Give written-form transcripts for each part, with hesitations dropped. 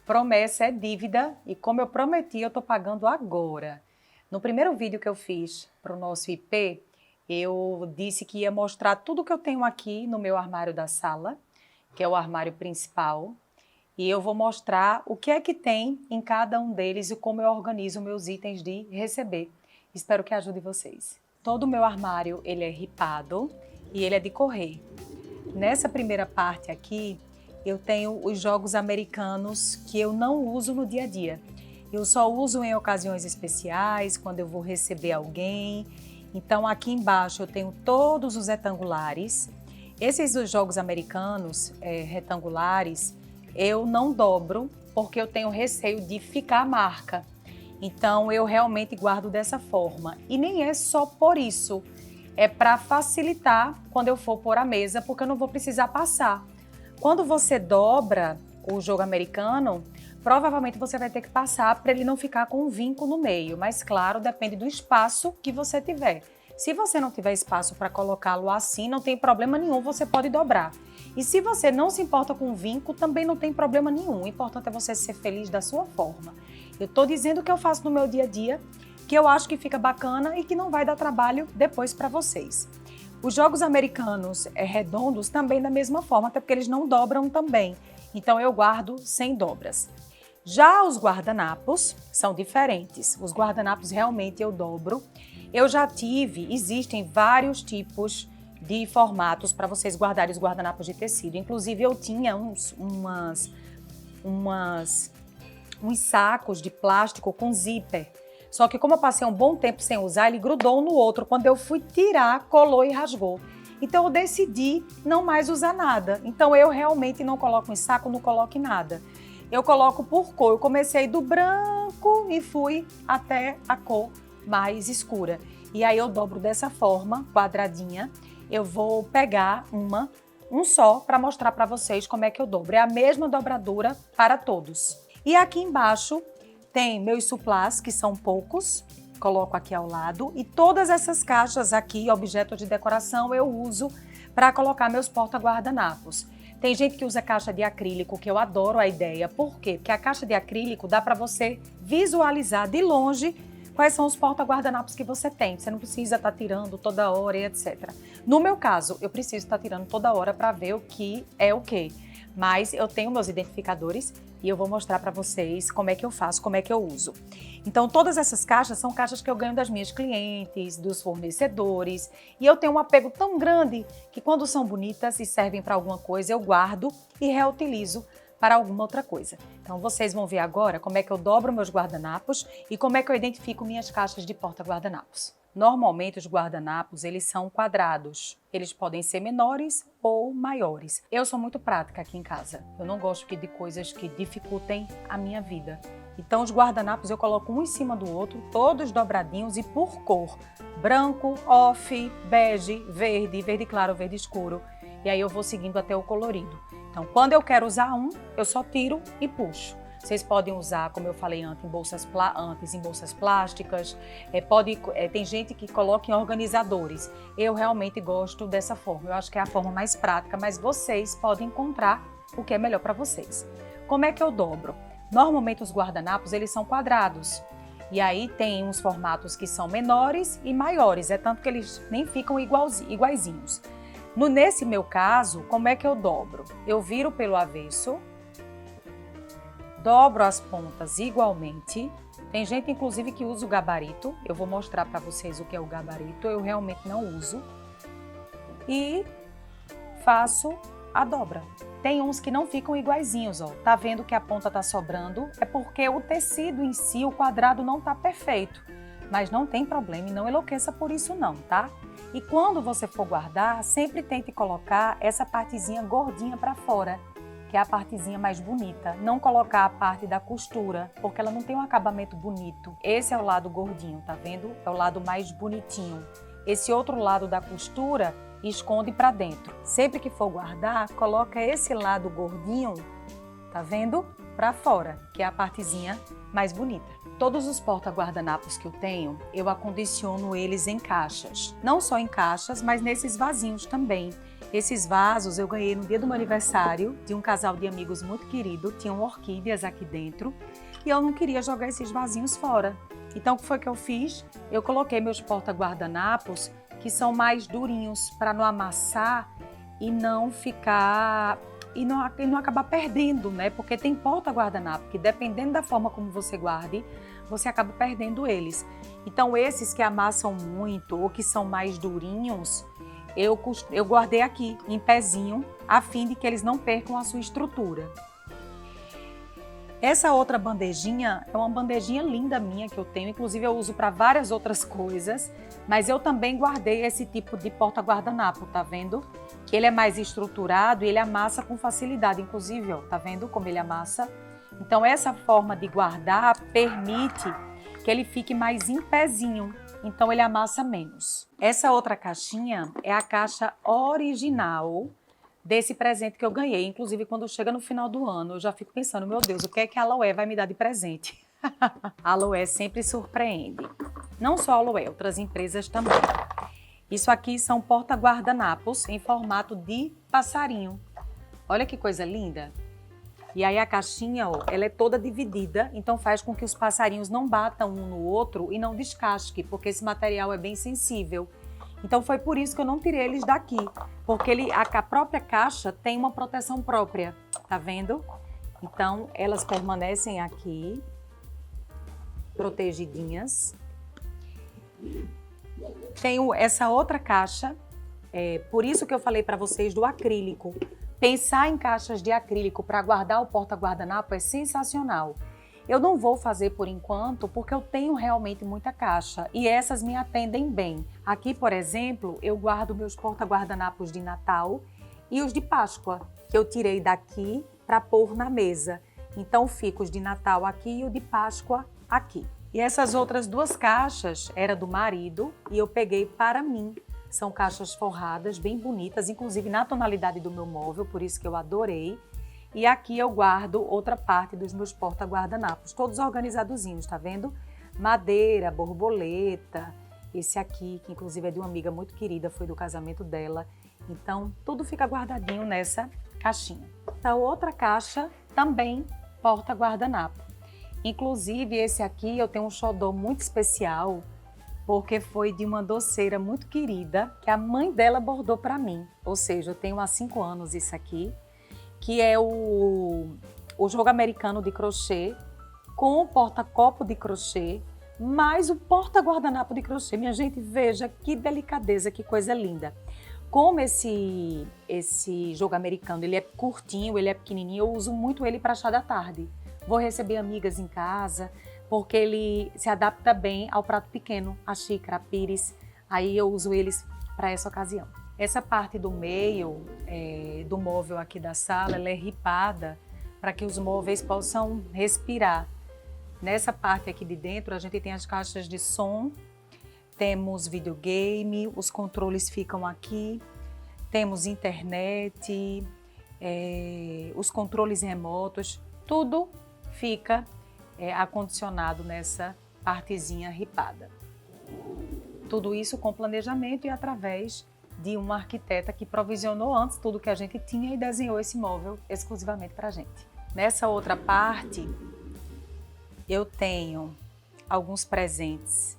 Promessa é dívida e como eu prometi, eu tô pagando agora. No primeiro vídeo que eu fiz para o nosso IP, eu disse que ia mostrar tudo que eu tenho aqui no meu armário da sala, que é o armário principal, e eu vou mostrar o que é que tem em cada um deles e como eu organizo meus itens de receber. Espero que ajude vocês. Todo o meu armário, ele é ripado e ele é de correr. Nessa primeira parte aqui, eu tenho os jogos americanos que eu não uso no dia a dia. Eu só uso em ocasiões especiais, quando eu vou receber alguém. Então aqui embaixo eu tenho todos os retangulares. Esses jogos americanos retangulares, eu não dobro porque eu tenho receio de ficar a marca. Então eu realmente guardo dessa forma. E nem é só por isso, é para facilitar quando eu for pôr a mesa, porque eu não vou precisar passar. Quando você dobra o jogo americano, provavelmente você vai ter que passar para ele não ficar com um vinco no meio, mas claro, depende do espaço que você tiver. Se você não tiver espaço para colocá-lo assim, não tem problema nenhum, você pode dobrar. E se você não se importa com o vinco, também não tem problema nenhum. O importante é você ser feliz da sua forma. Eu estou dizendo o que eu faço no meu dia a dia, que eu acho que fica bacana e que não vai dar trabalho depois para vocês. Os jogos americanos redondos também da mesma forma, até porque eles não dobram também. Então eu guardo sem dobras. Já os guardanapos são diferentes. Os guardanapos realmente eu dobro. Eu já existem vários tipos de formatos para vocês guardarem os guardanapos de tecido. Inclusive eu tinha uns sacos de plástico com zíper. Só que como eu passei um bom tempo sem usar, ele grudou um no outro. Quando eu fui tirar, colou e rasgou. Então eu decidi não mais usar nada. Então eu realmente não coloco em saco, não coloco em nada. Eu coloco por cor. Eu comecei do branco e fui até a cor mais escura. E aí eu dobro dessa forma, quadradinha. Eu vou pegar um só para mostrar para vocês como é que eu dobro. É a mesma dobradura para todos. E aqui embaixo tem meus suplás, que são poucos, coloco aqui ao lado. E todas essas caixas aqui, objetos de decoração, eu uso para colocar meus porta-guardanapos. Tem gente que usa caixa de acrílico, que eu adoro a ideia. Por quê? Porque a caixa de acrílico dá para você visualizar de longe quais são os porta-guardanapos que você tem. Você não precisa estar tirando toda hora e etc. No meu caso, eu preciso estar tirando toda hora para ver o que é o quê. Mas eu tenho meus identificadores e eu vou mostrar para vocês como é que eu faço, como é que eu uso. Então, todas essas caixas são caixas que eu ganho das minhas clientes, dos fornecedores. E eu tenho um apego tão grande que quando são bonitas e servem para alguma coisa, eu guardo e reutilizo para alguma outra coisa. Então, vocês vão ver agora como é que eu dobro meus guardanapos e como é que eu identifico minhas caixas de porta-guardanapos. Normalmente, os guardanapos, eles são quadrados. Eles podem ser menores ou maiores. Eu sou muito prática aqui em casa. Eu não gosto de coisas que dificultem a minha vida. Então, os guardanapos eu coloco um em cima do outro, todos dobradinhos e por cor. Branco, off, bege, verde claro, verde escuro. E aí eu vou seguindo até o colorido. Então, quando eu quero usar um, eu só tiro e puxo. Vocês podem usar, como eu falei antes, em bolsas plásticas. Tem gente que coloca em organizadores. Eu realmente gosto dessa forma. Eu acho que é a forma mais prática, mas vocês podem encontrar o que é melhor para vocês. Como é que eu dobro? Normalmente os guardanapos, eles são quadrados. E aí tem uns formatos que são menores e maiores. É tanto que eles nem ficam iguaizinhos. Nesse meu caso, como é que eu dobro? Eu viro pelo avesso. Dobro as pontas igualmente. Tem gente, inclusive, que usa o gabarito. Eu vou mostrar para vocês o que é o gabarito. Eu realmente não uso. E faço a dobra. Tem uns que não ficam iguaizinhos, ó. Tá vendo que a ponta tá sobrando? É porque o tecido em si, o quadrado, não tá perfeito. Mas não tem problema e não enlouqueça por isso não, tá? E quando você for guardar, sempre tente colocar essa partezinha gordinha para fora, que é a partezinha mais bonita. Não colocar a parte da costura, porque ela não tem um acabamento bonito. Esse é o lado gordinho, tá vendo? É o lado mais bonitinho. Esse outro lado da costura, esconde para dentro. Sempre que for guardar, coloca esse lado gordinho, tá vendo? Para fora, que é a partezinha mais bonita. Todos os porta-guardanapos que eu tenho, eu acondiciono eles em caixas. Não só em caixas, mas nesses vasinhos também. Esses vasos eu ganhei no dia do meu aniversário de um casal de amigos muito querido, tinham orquídeas aqui dentro e eu não queria jogar esses vasinhos fora. Então o que foi que eu fiz? Eu coloquei meus porta-guardanapos que são mais durinhos para não amassar e não ficar e não acabar perdendo, né? Porque tem porta-guardanapo que dependendo da forma como você guarde, você acaba perdendo eles. Então esses que amassam muito ou que são mais durinhos, eu guardei aqui em pezinho, a fim de que eles não percam a sua estrutura. Essa outra bandejinha é uma bandejinha linda minha que eu tenho, inclusive eu uso para várias outras coisas, mas eu também guardei esse tipo de porta-guardanapo, tá vendo? Que ele é mais estruturado e ele amassa com facilidade, inclusive, ó, tá vendo como ele amassa? Então essa forma de guardar permite que ele fique mais em pezinho. Então ele amassa menos. Essa outra caixinha é a caixa original desse presente que eu ganhei. Inclusive, quando chega no final do ano, eu já fico pensando, meu Deus, o que é que a Aloé vai me dar de presente? A Aloé sempre surpreende. Não só a Aloé, outras empresas também. Isso aqui são porta-guardanapos em formato de passarinho. Olha que coisa linda. E aí a caixinha, ó, ela é toda dividida, então faz com que os passarinhos não batam um no outro e não descasque, porque esse material é bem sensível. Então foi por isso que eu não tirei eles daqui, porque a própria caixa tem uma proteção própria, tá vendo? Então elas permanecem aqui, protegidinhas. Tenho essa outra caixa, por isso que eu falei para vocês do acrílico. Pensar em caixas de acrílico para guardar o porta-guardanapo é sensacional. Eu não vou fazer por enquanto porque eu tenho realmente muita caixa e essas me atendem bem. Aqui, por exemplo, eu guardo meus porta-guardanapos de Natal e os de Páscoa, que eu tirei daqui para pôr na mesa. Então fica os de Natal aqui e o de Páscoa aqui. E essas outras duas caixas era do marido e eu peguei para mim. São caixas forradas, bem bonitas, inclusive na tonalidade do meu móvel, por isso que eu adorei. E aqui eu guardo outra parte dos meus porta-guardanapos, todos organizadozinhos, tá vendo? Madeira, borboleta, esse aqui, que inclusive é de uma amiga muito querida, foi do casamento dela. Então, tudo fica guardadinho nessa caixinha. Então, outra caixa, também porta-guardanapo. Inclusive, esse aqui eu tenho um xodó muito especial, porque foi de uma doceira muito querida, que a mãe dela bordou para mim. Ou seja, eu tenho há 5 anos isso aqui, que é o jogo americano de crochê, com o porta-copo de crochê, mais o porta-guardanapo de crochê. Minha gente, veja que delicadeza, que coisa linda. Como esse jogo americano, ele é curtinho, ele é pequenininho, eu uso muito ele para chá da tarde. Vou receber amigas em casa, porque ele se adapta bem ao prato pequeno, a xícara, a pires, aí eu uso eles para essa ocasião. Essa parte do meio do móvel aqui da sala, ela é ripada para que os móveis possam respirar. Nessa parte aqui de dentro, a gente tem as caixas de som, temos videogame, os controles ficam aqui, temos internet, os controles remotos, tudo fica acondicionado nessa partezinha ripada. Tudo isso com planejamento e através de uma arquiteta que provisionou antes tudo que a gente tinha e desenhou esse móvel exclusivamente para a gente. Nessa outra parte, eu tenho alguns presentes,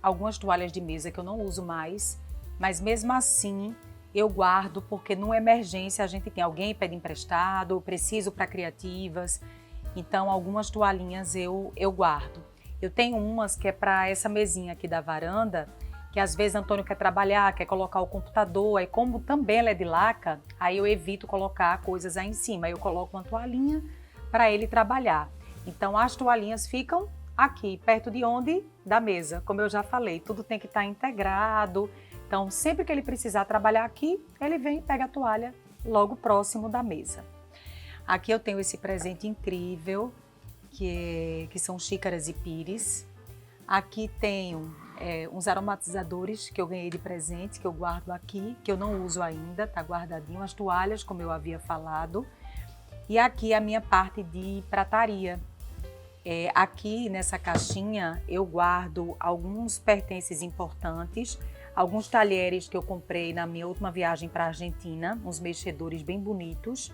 algumas toalhas de mesa que eu não uso mais, mas mesmo assim eu guardo porque numa emergência a gente tem alguém pede emprestado, eu preciso para criativas. Então, algumas toalhinhas eu guardo. Eu tenho umas que é para essa mesinha aqui da varanda, que às vezes Antônio quer trabalhar, quer colocar o computador, aí como também ela é de laca, aí eu evito colocar coisas aí em cima. Aí eu coloco uma toalhinha para ele trabalhar. Então, as toalhinhas ficam aqui, perto de onde? Da mesa. Como eu já falei, tudo tem que estar integrado. Então, sempre que ele precisar trabalhar aqui, ele vem e pega a toalha logo próximo da mesa. Aqui eu tenho esse presente incrível, que são xícaras e pires. Aqui tenho uns aromatizadores que eu ganhei de presente, que eu guardo aqui, que eu não uso ainda, tá guardadinho. As toalhas, como eu havia falado. E aqui a minha parte de prataria. Aqui nessa caixinha eu guardo alguns pertences importantes. alguns talheres que eu comprei na minha última viagem para a Argentina, uns mexedores bem bonitos,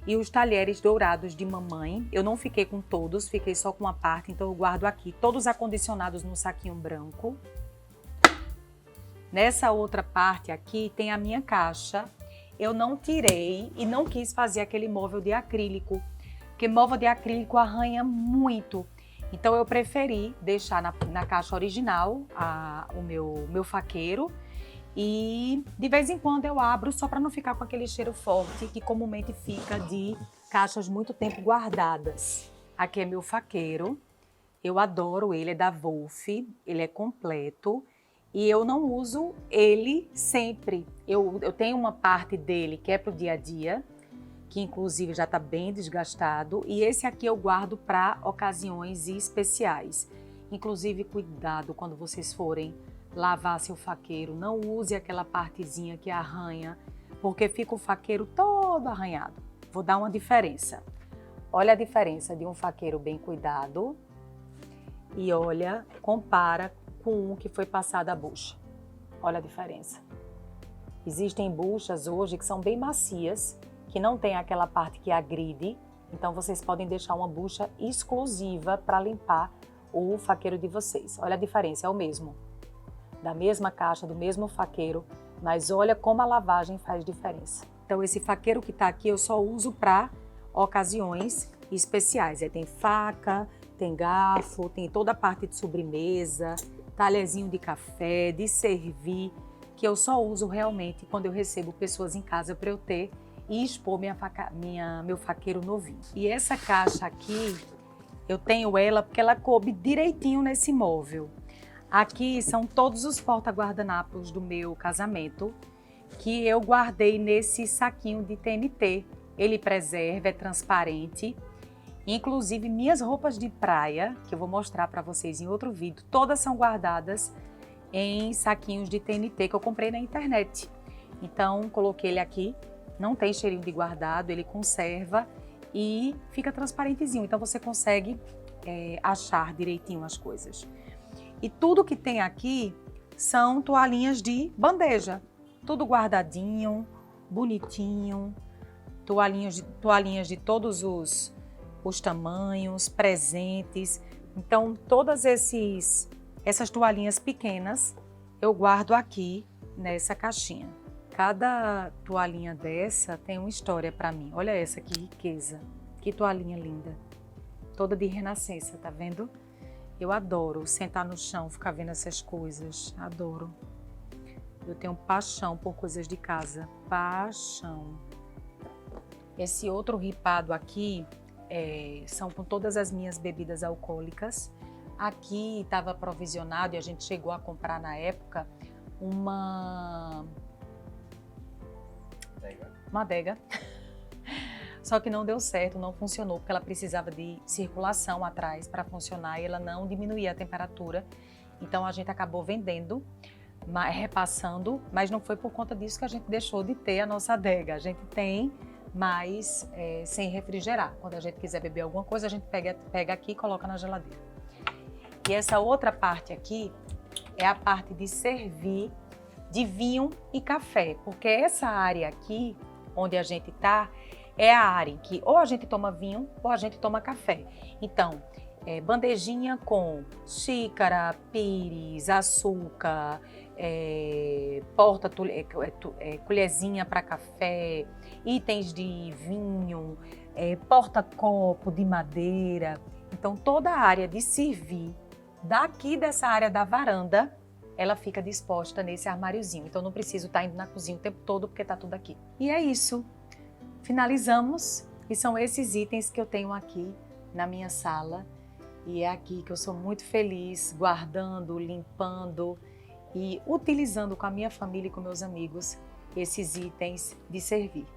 e os talheres dourados de mamãe. Eu não fiquei com todos, fiquei só com uma parte, então eu guardo aqui, todos acondicionados num saquinho branco. Nessa outra parte aqui tem a minha caixa. Eu não tirei e não quis fazer aquele móvel de acrílico, porque móvel de acrílico arranha muito. Então eu preferi deixar na caixa original o meu faqueiro e de vez em quando eu abro só para não ficar com aquele cheiro forte que comumente fica de caixas muito tempo guardadas. Aqui é meu faqueiro, eu adoro ele, é da Wolf, ele é completo e eu não uso ele sempre. Eu tenho uma parte dele que é para o dia a dia, que inclusive já está bem desgastado, e esse aqui eu guardo para ocasiões especiais. Inclusive, cuidado quando vocês forem lavar seu faqueiro, não use aquela partezinha que arranha, porque fica o faqueiro todo arranhado. Vou dar uma diferença. Olha a diferença de um faqueiro bem cuidado e olha, compara com um que foi passado a bucha. Olha a diferença. Existem buchas hoje que são bem macias, que não tem aquela parte que agride, então vocês podem deixar uma bucha exclusiva para limpar o faqueiro de vocês. Olha a diferença, é o mesmo, da mesma caixa, do mesmo faqueiro, mas olha como a lavagem faz diferença. Então esse faqueiro que está aqui eu só uso para ocasiões especiais. Tem faca, tem garfo, tem toda a parte de sobremesa, talherzinho de café, de servir, que eu só uso realmente quando eu recebo pessoas em casa para eu ter e expor meu faqueiro novinho. E essa caixa aqui, eu tenho ela porque ela coube direitinho nesse móvel. Aqui são todos os porta-guardanapos do meu casamento, que eu guardei nesse saquinho de TNT. Ele preserva, é transparente. Inclusive minhas roupas de praia, que eu vou mostrar para vocês em outro vídeo, todas são guardadas em saquinhos de TNT que eu comprei na internet. Então, coloquei ele aqui. Não tem cheirinho de guardado, ele conserva e fica transparentezinho. Então você consegue achar direitinho as coisas. E tudo que tem aqui são toalhinhas de bandeja. Tudo guardadinho, bonitinho. Toalhinhas de todos os tamanhos, presentes. Então todas essas toalhinhas pequenas eu guardo aqui nessa caixinha. Cada toalhinha dessa tem uma história para mim. Olha essa, que riqueza. Que toalhinha linda. Toda de renascença, tá vendo? Eu adoro sentar no chão, ficar vendo essas coisas. Adoro. Eu tenho paixão por coisas de casa. Paixão. Esse outro ripado aqui são com todas as minhas bebidas alcoólicas. Aqui estava provisionado e a gente chegou a comprar na época uma adega, só que não deu certo, não funcionou, porque ela precisava de circulação atrás para funcionar e ela não diminuía a temperatura, então a gente acabou vendendo, repassando, mas não foi por conta disso que a gente deixou de ter a nossa adega. A gente tem, mas sem refrigerar. Quando a gente quiser beber alguma coisa, a gente pega aqui e coloca na geladeira. E essa outra parte aqui é a parte de servir de vinho e café, porque essa área aqui, onde a gente tá, é a área em que ou a gente toma vinho ou a gente toma café. Então, bandejinha com xícara, pires, açúcar, colherzinha para café, itens de vinho, porta-copo de madeira. Então, toda a área de servir daqui dessa área da varanda, ela fica disposta nesse armáriozinho. Então não preciso estar indo na cozinha o tempo todo porque está tudo aqui. E é isso. Finalizamos e são esses itens que eu tenho aqui na minha sala. E é aqui que eu sou muito feliz guardando, limpando e utilizando com a minha família e com meus amigos esses itens de servir.